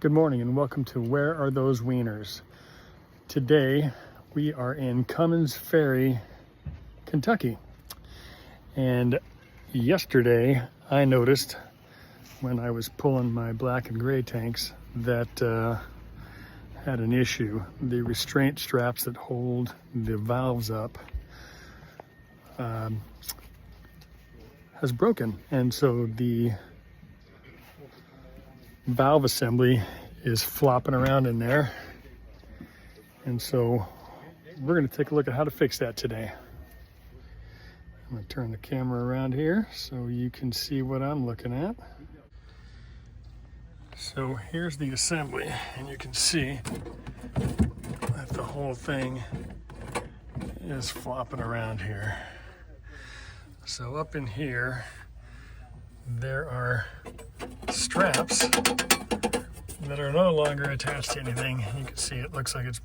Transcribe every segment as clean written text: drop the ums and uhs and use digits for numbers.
Good morning and welcome to Where Are Those Wieners? Today we are in Cummins Ferry, Kentucky. And yesterday I noticed when I was pulling my black and gray tanks that had an issue. The restraint straps that hold the valves up has broken, and so the valve assembly is flopping around in there, and so we're going to take a look at how to fix that today. I'm going to turn the camera around here so you can see what I'm looking at. So here's the assembly, and you can see that the whole thing is flopping around here. So up in here there are straps that are no longer attached to anything. You can see it looks like it's,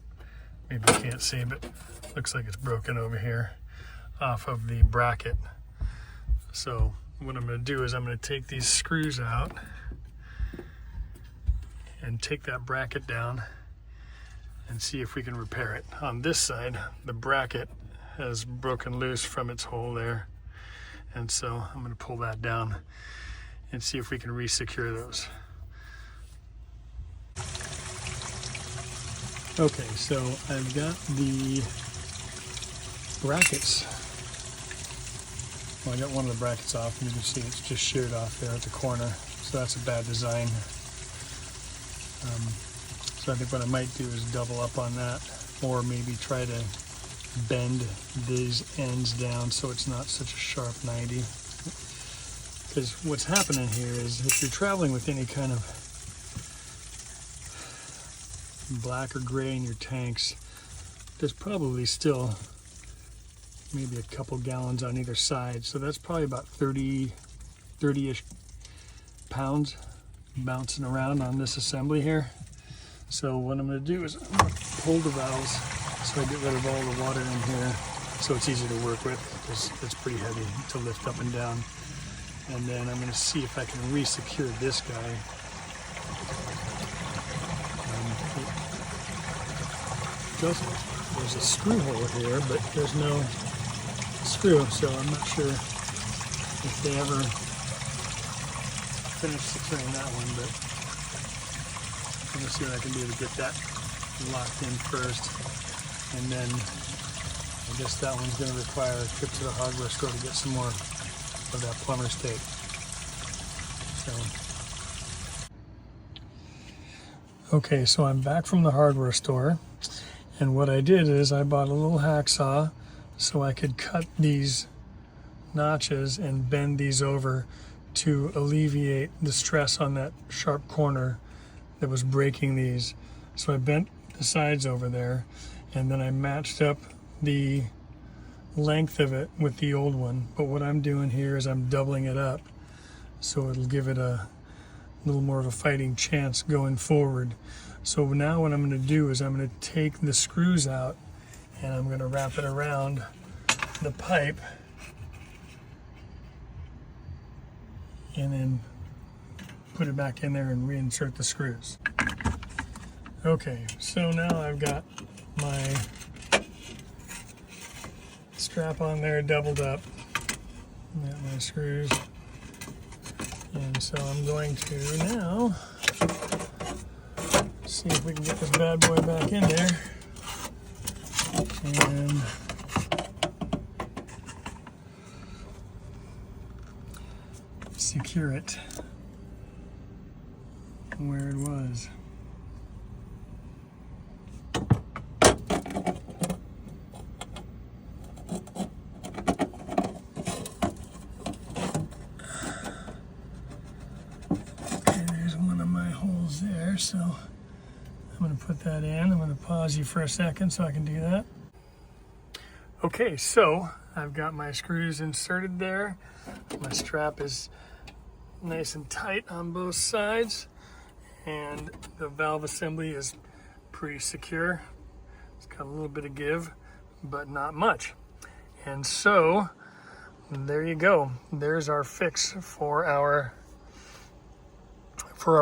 maybe you can't see, but looks like it's broken over here off of the bracket. So what I'm going to do is I'm going to take these screws out and take that bracket down and see if we can repair it. On this side, the bracket has broken loose from its hole there, and so I'm going to pull that down and see if we can re-secure those. Okay, so I've got the brackets. Well, I got one of the brackets off, and you can see it's just sheared off there at the corner, so that's a bad design. So I think what I might do is double up on that, or maybe try to bend these ends down so it's not such a sharp 90. Because what's happening here is if you're traveling with any kind of black or gray in your tanks, there's probably still maybe a couple gallons on either side. So that's probably about 30-ish pounds bouncing around on this assembly here. So what I'm going to do is I'm going to pull the valves so I get rid of all the water in here, so it's easy to work with because it's pretty heavy to lift up and down. And then I'm going to see if I can re-secure this guy. There's a screw hole here, but there's no screw, so I'm not sure if they ever finished securing that one, but I'm going to see what I can do to get that locked in first. And then I guess that one's going to require a trip to the hardware store to get some more of that plumber's tape. Okay, so I'm back from the hardware store, and what I did is I bought a little hacksaw so I could cut these notches and bend these over to alleviate the stress on that sharp corner that was breaking these. So I bent the sides over there, and then I matched up the length of it with the old one. But what I'm doing here is I'm doubling it up so it'll give it a little more of a fighting chance going forward. So now what I'm going to do is I'm going to take the screws out and I'm going to wrap it around the pipe and then put it back in there and reinsert the screws. Okay, so now I've got my strap on there doubled up. Got my screws. And so I'm going to now see if we can get this bad boy back in there and secure it where it was. There, so I'm going to put that in. I'm going to pause you for a second so I can do that. Okay, so I've got my screws inserted there. My strap is nice and tight on both sides, and the valve assembly is pretty secure. It's got a little bit of give, but not much. And so there you go. There's our fix for our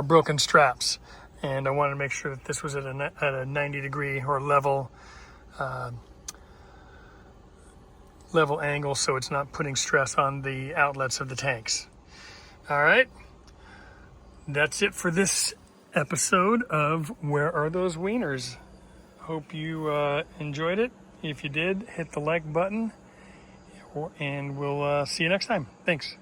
broken straps. and I wanted to make sure that this was at a 90 degree or level angle, so it's not putting stress on the outlets of the tanks. All right, that's it for this episode of Where Are Those Wieners? Hope you enjoyed it. If you did, hit the like button, and we'll see you next time. Thanks.